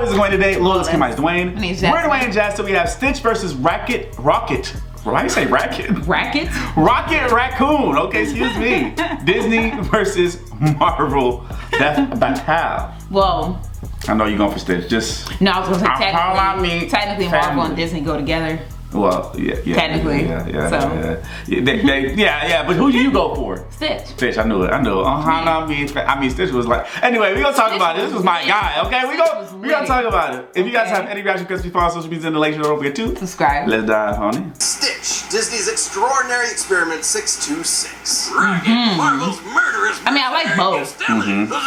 boys are going today. Lois, come on, Dwayne. We're Dwayne N Jazz, so we have Stitch versus Rocket. Why do you say racket? Racket? Rocket Raccoon. Okay, excuse me. Disney versus Marvel. Death Battle. Well, I know you're going for Stitch. Just no, I was gonna say technically Marvel and Disney go together. Well, yeah. Technically. Yeah. But who do you go for? Stitch. Stitch, I knew it. I mean, Stitch was like. Anyway, we gonna talk about it. This was my guy. Okay, we gonna talk about it. If you guys have any reaction, please follow social media in the link. Don't forget to subscribe. Let's dive on it. Stitch, Disney's Extraordinary Experiment 626. Marvel's murderous. I mean, I like both,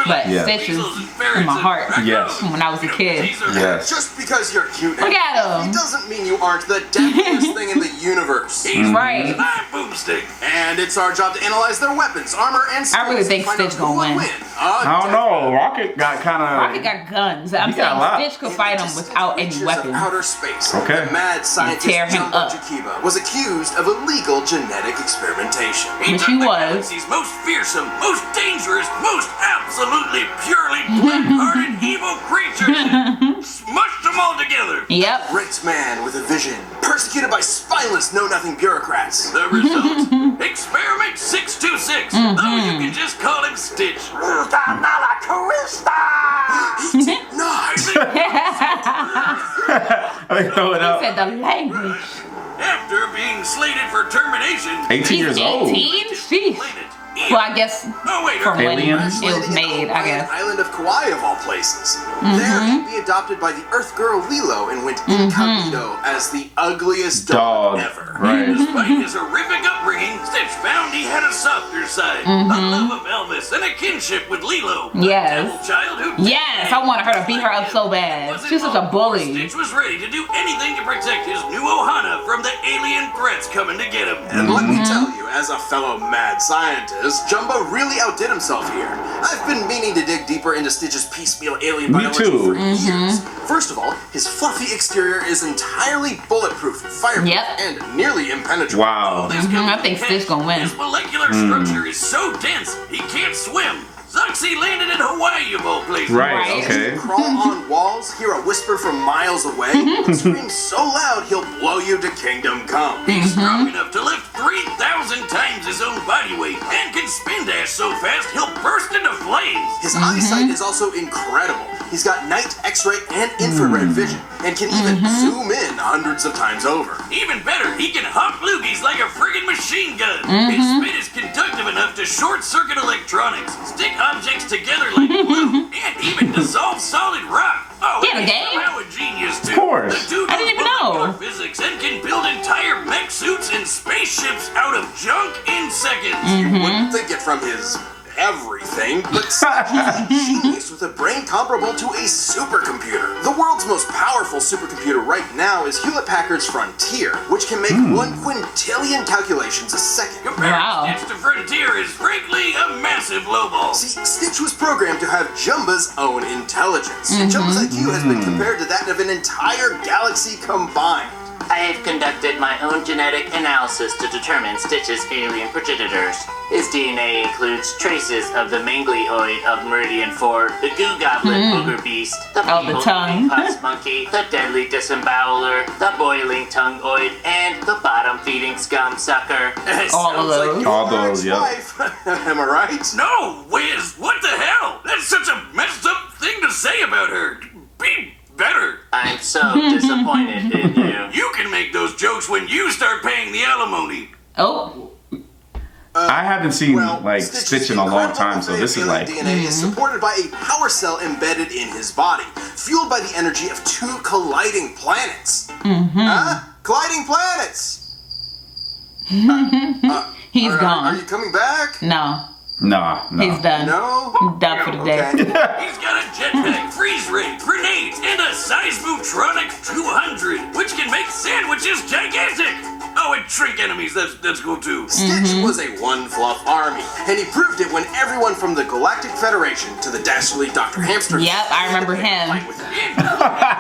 but Stitch is in my heart. Yes. When I was a kid. Yes. Just because you're cute Look at him. doesn't mean you aren't the deadliest thing in the universe. Right. Boomstick. And it's our job to analyze their weapons, armor, and skills. I really think Stitch gonna win. I don't know. Rocket got kind of. Rocket got guns. I'm saying Stitch could fight him without any weapons. Outer space. Okay. The mad scientist tear him Jumbo up. Jakiba was accused of illegal genetic experimentation. Which he was. Galaxy's most fearsome, most dangerous, most absolutely purely black-hearted evil creatures. Smushed them all together. Yep. Great man with a vision, persecuted by spineless know-nothing bureaucrats. The result? Experiment 626. Though you can just call him Stitch. They throw it up. He said the language. After being slated for termination, 18 years old. 18? Sheesh. Well, I guess from when it was made, I guess. Island of Kauai, of all places. There, he'd be adopted by the Earth girl Lilo and went incognito as the ugliest dog ever. Right. Despite his horrific upbringing, Stitch found he had a softer side, a love of Elvis, and a kinship with Lilo. Yes. A devil child who I wanted her to beat her up so bad. She's such a bully. Stitch was ready to do anything to protect his new Ohana from the alien threats coming to get him. And let me tell you, as a fellow mad scientist, Jumbo really outdid himself here. I've been meaning to dig deeper into Stitch's piecemeal alien biology for years. First of all, his fluffy exterior is entirely bulletproof, fireproof, and nearly impenetrable. Wow. I think Stitch gonna win. His molecular structure is so dense, he can't swim. Sucks he landed in Hawaii of all places. Right, okay. Crawl on walls, hear a whisper from miles away, and scream so loud he'll blow you to kingdom come. He's strong enough to lift 3,000 times his own body weight and can spin dash so fast he'll burst into flames. His eyesight is also incredible. He's got night, x-ray, and infrared vision, and can even zoom in hundreds of times over. Even better, he can hop loogies like a friggin' machine gun. His spit is conductive enough to short-circuit electronics, stick objects together like glue, and even dissolve solid rock. Oh, and he's somehow a genius too. Of course. The dude I didn't even know. Physics and can build entire mech suits and spaceships out of junk in seconds. You wouldn't think it from his everything, but Stitch is a genius with a brain comparable to a supercomputer. The world's most powerful supercomputer right now is Hewlett-Packard's Frontier, which can make 1 quintillion calculations a second. Comparing Stitch to Frontier is frankly a massive lowball. See, Stitch was programmed to have Jumba's own intelligence. Jumba's IQ has been compared to that of an entire galaxy combined. I have conducted my own genetic analysis to determine Stitch's alien progenitors. His DNA includes traces of the manglioid of Meridian 4, the Goo Goblin Booger Beast, the people-eating Pus Monkey, the deadly Disemboweler, the boiling Tongueoid, and the bottom-feeding Scum Sucker. All of those. All those, yep. Am I right? No, Wiz, what the hell? That's such a messed up thing to say about her. Be better. I'm so disappointed in you. You can make those jokes when you start paying the alimony. Oh. I haven't seen Stitch in a long time, so this is like. DNA is supported by a power cell embedded in his body, fueled by the energy of 2 colliding planets. Colliding planets. He's gone. Are you coming back? No. Nah. He's done. No? Done for the day. He's got a jetpack, freeze ray, grenades, and a Seismotronic 200, which can make sandwiches gigantic. Oh, and shrink enemies, that's cool too. Stitch was a one-fluff army, and he proved it when everyone from the Galactic Federation to the dastardly Dr. Hamster. Yep, I remember him.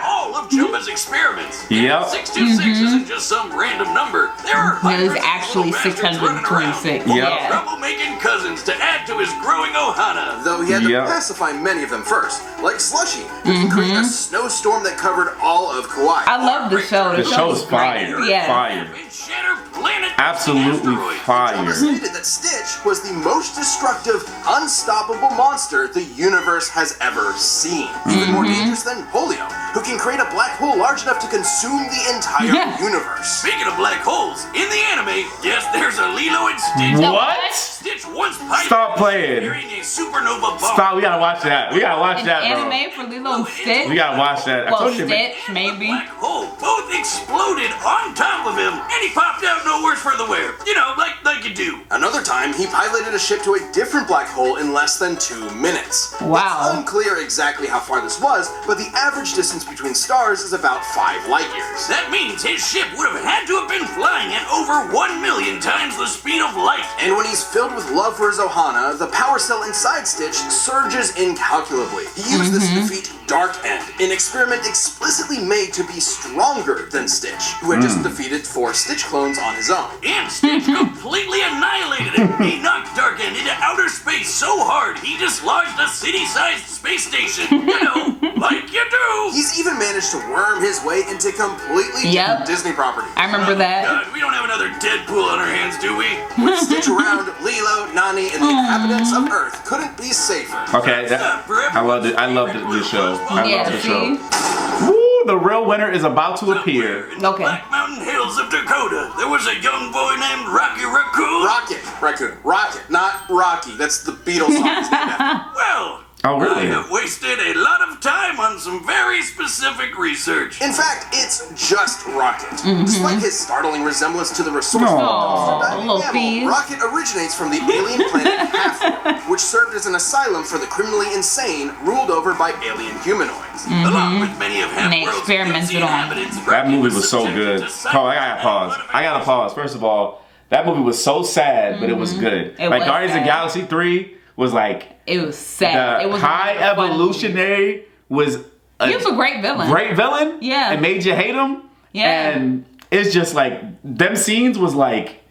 All of Jumba's experiments. Yep. 626 isn't just some random number. There are hundreds There's actually of little bastards running around. 626. Yep. Yeah. Troublemaking cousins to add to his growing ohana. Though he had to Yep. pacify many of them first, like Slushy, who can create a snowstorm that covered all of Kauai. I love the show. The show is great. fire. Yeah. Fire. And shatter planet Absolutely asteroids. fire. Jumba stated that Stitch was the most destructive, unstoppable monster the universe has ever seen. Even more dangerous than polio, who can create a black hole large enough to consume the entire universe. Speaking of black holes, in the anime, yes, there's a Lilo and Stitch. What? Stitch once piloted Stop playing. carrying a supernova bomb. Stop. We gotta watch that. We gotta watch An that, bro. anime for Lilo and Stitch? We gotta watch that. I Well, told you. Stitch, maybe. Black hole both exploded on top of him, and he popped out no worse for the wear. You know, like you do. Another time, he piloted a ship to a different black hole in less than 2 minutes. Wow. It's unclear exactly how far this was, but the average distance between stars is about 5 light years. That means his ship would have had to have been flying at over 1 million times the speed of light. And when he's filled with love for his ohana, the power cell inside Stitch surges incalculably. He used this to defeat Dark End, an experiment explicitly made to be stronger than Stitch, who had just defeated 4 Stitch clones on his own. And Stitch completely annihilated him. He knocked Dark End into outer space so hard he dislodged a city-sized space station. You know, like you do. He's even managed to worm his way into completely different Disney properties. I remember that. God, we don't have another Deadpool on our hands, do we? With Stitch around, Lilo, Nani, and the inhabitants of Earth couldn't be safer. Okay, I loved it. I loved this show. I Yeah, love the see? show. Woo, the real winner is about to appear. In the Okay. Black Mountain Hills of Dakota, there was a young boy named Rocky Raccoon. Rocket, Raccoon, Rocket, not Rocky. That's the Beatles song. Well, Oh, really? I have wasted a lot of time on some very specific research. In fact, it's just Rocket. Despite his startling resemblance to the resourceful Aw, little mammal, thief. Rocket originates from the alien planet Half-World, which served as an asylum for the criminally insane ruled over by alien humanoids. Along with many of And they Half-World's experimented MC on. inhabitants, That Rocky movie was so subjected good. to Oh, psychic I gotta pause. I gotta pause. First of all, that movie was so sad, but it was good. It like was Guardians of the sad. Galaxy 3 was like It was sad. the It was High really fun. Evolutionary was He was a great villain. great villain. Yeah. It made you hate him. Yeah. And it's just like them scenes was like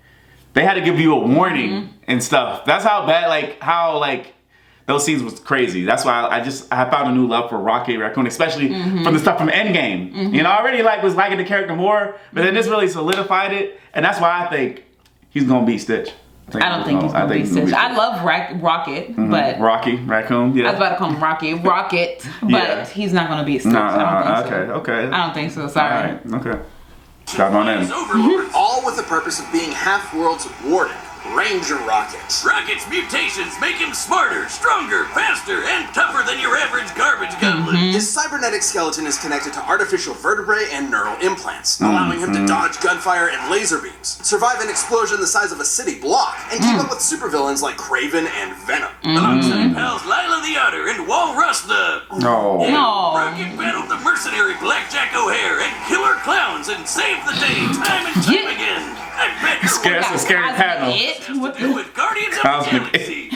they had to give you a warning and stuff. That's how bad like those scenes was crazy. That's why I found a new love for Rocket Raccoon, especially from the stuff from Endgame. You know, I already was liking the character more, but then this really solidified it, and that's why I think he's gonna beat Stitch. I don't think he's gonna be Stitch. I love Rocket, but Rocky Raccoon. Yeah. I was about to call him Rocket, but Yeah. he's not gonna be Stitch. I don't think so. Okay. I don't think so. All Sorry. right. Okay. Got on in. His overlords. All with the purpose of being Half-World's warden, Ranger Rocket. Rocket's mutations make him smarter, stronger, faster, and tougher than your average garbage goblin. His cybernetic skeleton is connected to artificial vertebrae and neural implants, allowing him to dodge gunfire and laser beams, survive an explosion the size of a city block, and keep up with supervillains like Kraven and Venom. Alongside pals Lila the Otter and Walrus the... No. No. Rocket battled the mercenary Blackjack O'Hare and killer clowns and saved the day time and time Yeah. again. I bet you're Scared. That's a scary Cosmic panel. It? has What to do the? with Guardians of the Cosmic Galaxy.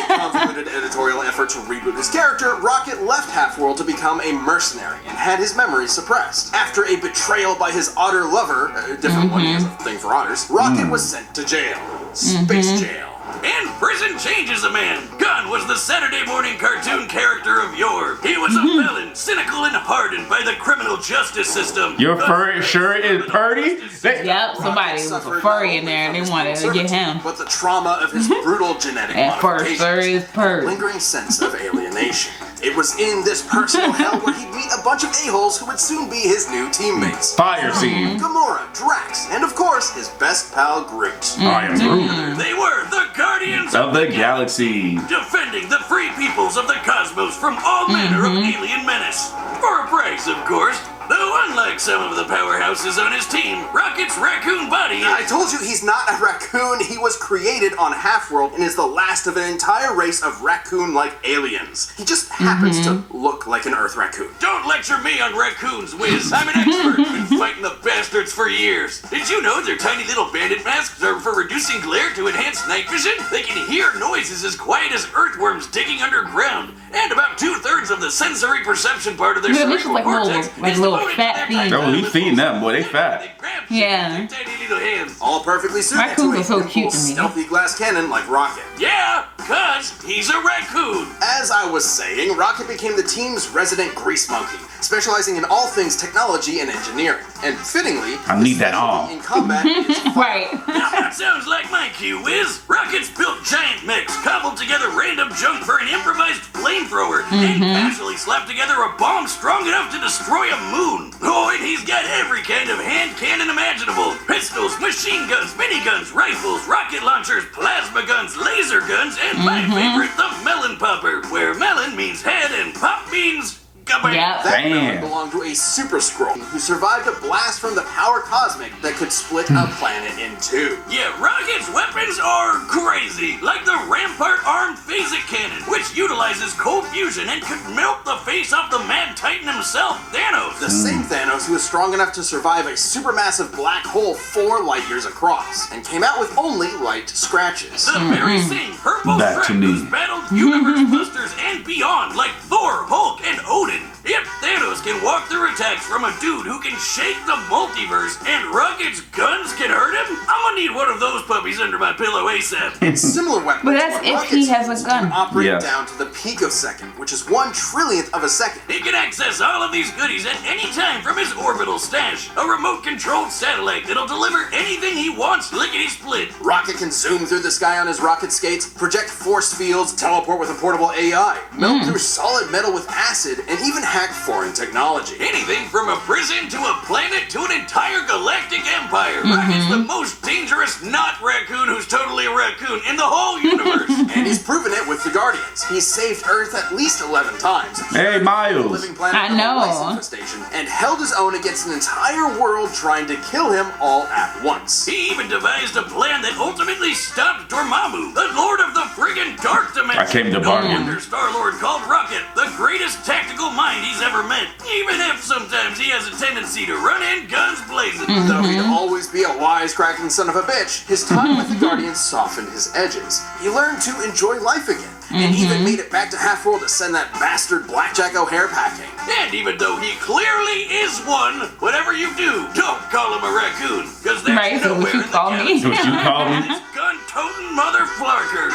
Convoluted editorial effort to reboot his character, Rocket left Half-World to become a mercenary and had his memories suppressed. After a betrayal by his otter lover, a different one, he has a thing for otters, Rocket was sent to jail. Space jail. And prison changes a man. Gunn was the Saturday morning cartoon character of yore. He was a villain, cynical and hardened by the criminal justice system. Your fur sure is purdy? Yep, somebody was a Suffered furry not in there and only they from wanted his to get him. servitude, but the trauma of his brutal genetic At first, modifications. furry is purry. Lingering sense of alienation. It was in this personal hell where he'd meet a bunch of a-holes who would soon be his new teammates. Fire scene. Gamora, Drax, and of course, his best pal Groot. I am Groot They were the Guardians of the Galaxy. defending the free peoples of the cosmos from all manner of alien menace. For a price, of course. Though unlike like some of the powerhouses on his team, Rocket's raccoon body. I told you he's not a raccoon. He was created on Half-World and is the last of an entire race of raccoon-like aliens. He just happens to look like an Earth raccoon. Don't lecture me on raccoons, Wiz. I'm an expert. Been fighting the bastards for years. Did you know their tiny little bandit masks are for reducing glare to enhance night vision? They can hear noises as quiet as earthworms digging underground. And about 2/3 of the sensory perception part of their cerebral like cortex is little devoted fat to their things. tiny Oh, he's feeding them, boy. They fat. Yeah. Tiny little hands. All perfectly suited Raccoons to a are so nimble, cute to me. stealthy glass cannon like Rocket. Yeah, cause he's a raccoon. As I was saying, Rocket became the team's resident grease monkey, specializing in all things technology and engineering. And fittingly, I need that all. in combat is Right. Now that sounds like my cue, Wiz. Rocket's built giant mechs, cobbled together random junk for an improvised flamethrower, and casually slapped together a bomb strong enough to destroy a moon. Oh, and he's got every kind of hand cannon imaginable. Pistols, machine guns, miniguns, rifles, rocket launchers, plasma guns, laser guns, and my favorite, the melon popper, where melon means head and pop means... Yep. That Damn. melon belonged to a super scroll who survived a blast from the power cosmic that could split a planet in two. Yeah, Rocket's weapons are crazy, like the Rampart armed phasic cannon, which utilizes cold fusion and could melt the face off the Mad Titan himself, Thanos. The same Thanos who was strong enough to survive a supermassive black hole 4 light years across, and came out with only light scratches. The very same purple Back to strike me. who's battled universe busters and beyond, like Thor, Hulk, and Odin. Yep, Thanos can walk through attacks from a dude who can shake the multiverse, and Rocket's guns can hurt him? I'm gonna need one of those puppies under my pillow ASAP. Similar weapons, But that's but if Rocket's he has a used to gun. operate Yes. down to the picosecond, which is 1/trillionth of a second. He can access all of these goodies at any time from his orbital stash, a remote-controlled satellite that'll deliver anything he wants lickety-split. Rocket can zoom through the sky on his rocket skates, project force fields, teleport with a portable AI, melt through solid metal with acid, and even hack foreign technology. Anything from a prison to a planet to an entire galactic empire. Rocket's the most dangerous not raccoon who's totally a raccoon in the whole universe. And he's proven it with the Guardians. He's saved Earth at least 11 times. Hey, Miles. Living planet I from a know. lice infestation, and held his own against an entire world trying to kill him all at once. He even devised a plan that ultimately stopped Dormammu, the lord of the friggin' dark dimension. I came to No bargain. wonder Star-Lord called Rocket the greatest tactical mind he's ever met, even if sometimes he has a tendency to run in guns blazing. Though he'd always be a wisecracking son of a bitch, his time with the Guardians softened his edges. He learned to enjoy life again, and even made it back to Half-World to send that bastard Blackjack O'Hare packing. And even though he clearly is one, whatever you do, don't call him a raccoon, because there's Right, so nowhere what you in the call me? galaxy What you call me? this gun-toting motherflarker.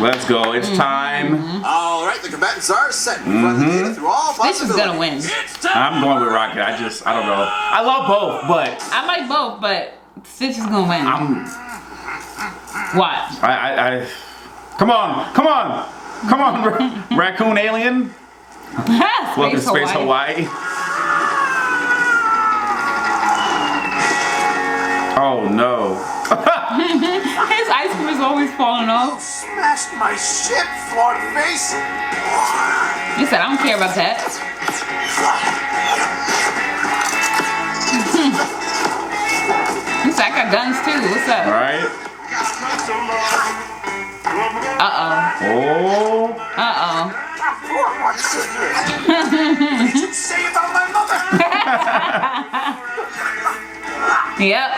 Let's go. It's time. All right, the combatants are set. We've run the data through all Stitch is possibilities. gonna win. It's time. I'm going with Rocket. I don't know. I love both, but I like both, but Stitch is gonna win. Watch. come on, raccoon alien. Welcome to Space Hawaii. Oh no. His ice cream is always falling off. Smashed my ship, Florida face. He said, I don't care about that. He said, I got guns too. What's up? Right? Uh-oh. Oh. Uh-oh. What did you say about my mother? Yep.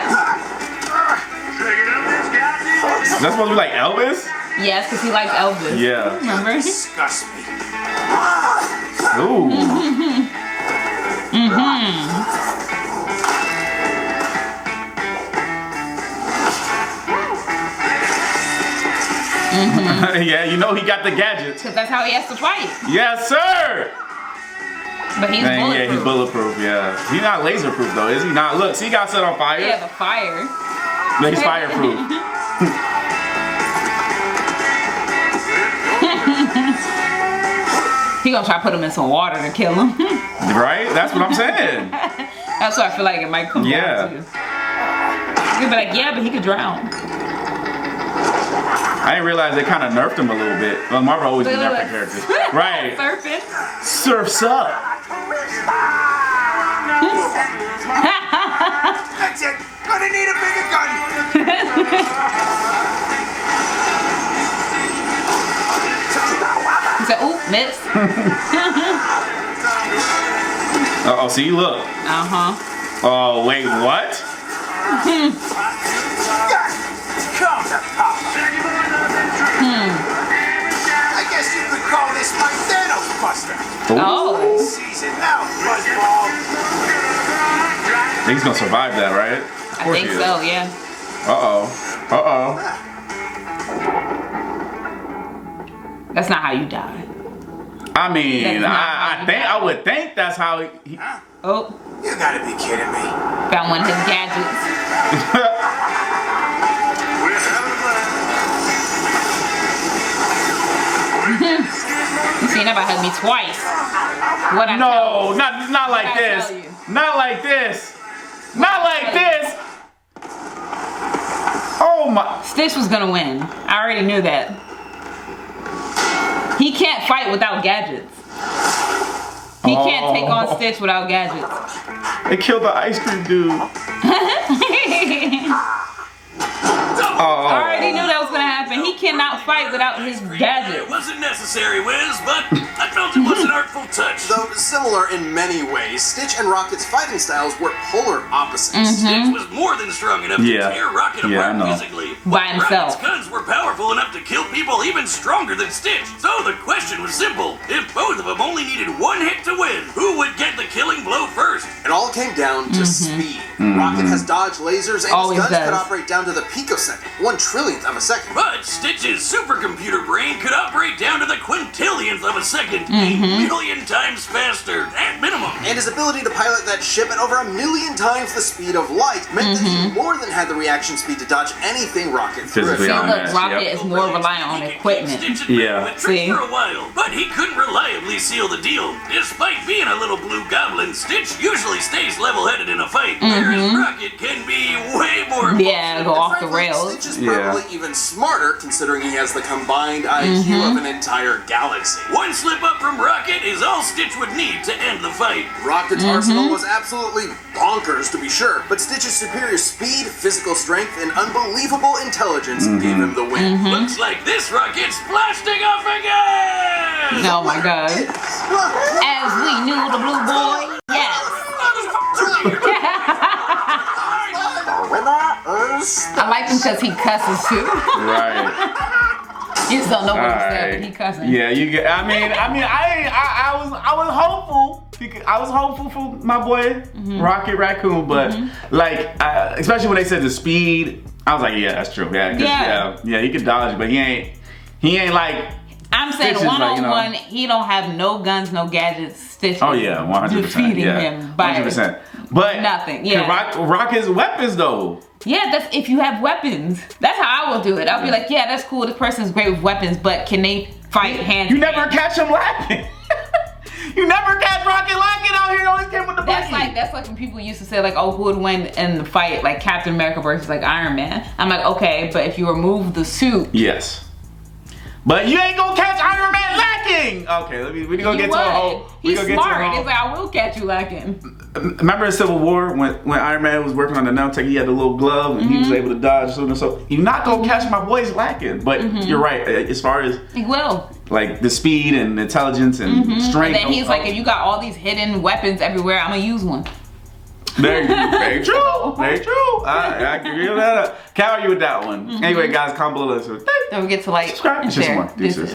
That's supposed to be like Elvis? Yes, because he likes Elvis. Yeah. Remember? Disgust me. Ooh. Yeah, you know he got the gadgets. Because that's how he has to fight. Yes, sir. But he's Dang, bulletproof. yeah, he's bulletproof. Yeah, he's not laser proof though, is he? Not. Look, see, he got set on fire. Yeah, the fire. But he's fireproof. He gonna try to put him in some water to kill him. Right? That's what I'm saying. That's what I feel like it might come down to. You'd be like, yeah, but he could drown. I didn't realize they kind of nerfed him a little bit. Well, Marvel always been nerfing characters. Right. Surfing. Surf's up. Surfing. Surf's up. Uh-oh. That's it. Gonna need a bigger gun. He said, "Oop, miss." Uh-oh, see, look. Uh-huh. Oh, wait, what? Come to Papa. I guess you could call this my Thanos Buster. Oh. Season now, Buzzball. He's gonna survive that, right? Of I course think he is. so, yeah. Uh-oh. Uh-oh. That's not how you die. I mean, That's not I would think that's how he Oh, You gotta be kidding me. found one of his gadgets. You seen about hug me twice. What I No, tell you? not like What I this. tell you? Not like this. Not like this. Oh my. Stitch was gonna win. I already knew that. He can't fight without gadgets. He can't take on Stitch without gadgets. They killed the ice cream dude. I already knew that was gonna happen. He cannot fight without his It gadgets. wasn't necessary, Wiz, but I felt it was an artful touch. Though similar in many ways, Stitch and Rocket's fighting styles were polar opposites. Stitch was more than strong enough Yeah. to tear Rocket Yeah, I apart know. physically. By himself. Rocket's guns were powerful enough to kill people even stronger than Stitch. So the question was simple. If both of them only needed one hit to win, who would get the killing blow first? It all came down to speed. Rocket has dodged lasers and Always his guns does. could operate down to the picosecond, 1/trillionth of a second. But Stitch's supercomputer brain could operate down to the quintillionth of a second, a million times faster, at minimum. And his ability to pilot that ship at over 1,000,000 times the speed of light meant that he more than had the reaction speed to dodge anything Rocket threw. Physically See, on look, that. Rocket Yep. is more reliant on equipment. Yeah. See? For a while, but he couldn't reliably seal the deal. Despite being a little blue goblin, Stitch usually stays level-headed in a fight, whereas Rocket can be way more. Yeah, go off the Frankly, rails. Stitch is probably even smarter considering he has the combined IQ of an entire galaxy. One slip up from Rocket is all Stitch would need to end the fight. Rocket's arsenal was absolutely bonkers to be sure, but Stitch's superior speed, physical strength, and unbelievable intelligence gave him the win. Looks like this Rocket's blasting off again! Oh my god. As we knew the blue boy. Yes. I like him because he cusses too. Right. You just don't know what he said, Alright. but he cussing. Yeah, you get. I was hopeful because I was hopeful for my boy Rocket Raccoon, but like, especially when they said the speed, I was like, yeah, that's true. Yeah, 'cause, yeah, he can dodge, but he ain't like. I'm saying Stitch is like, you know- 1-on-1, he don't have no guns, no gadgets. Stitch Oh yeah, 100%. defeating Yeah, him by 100%. But nothing, yeah. Rocket's weapons though. Yeah, that's if you have weapons. That's how I will do it. I'll be like, yeah, that's cool. This person's great with weapons, but can they fight hand? You never catch him lacking. You never catch Rocket lacking out here. Always came with the That's buggy. like when people used to say like, oh, who would win in the fight, like Captain America versus like Iron Man. I'm like, okay, but if you remove the suit, Yes. But you ain't gonna catch Iron Man lacking. Okay, we gonna get to a whole. He's smart. He's like, I will catch you lacking. Remember in Civil War when Iron Man was working on the nanotech, he had the little glove and he was able to dodge. So you're not gonna catch my boys lacking. But you're right. As far as He will. like the speed and intelligence and strength. And then he's like, if you got all these hidden weapons everywhere, I'm gonna use one. Very true. Very true. I can give that up. Count you with that one. Anyway, guys, comment below. Don't forget to like, Subscribe. and It's just share. more. Deuces.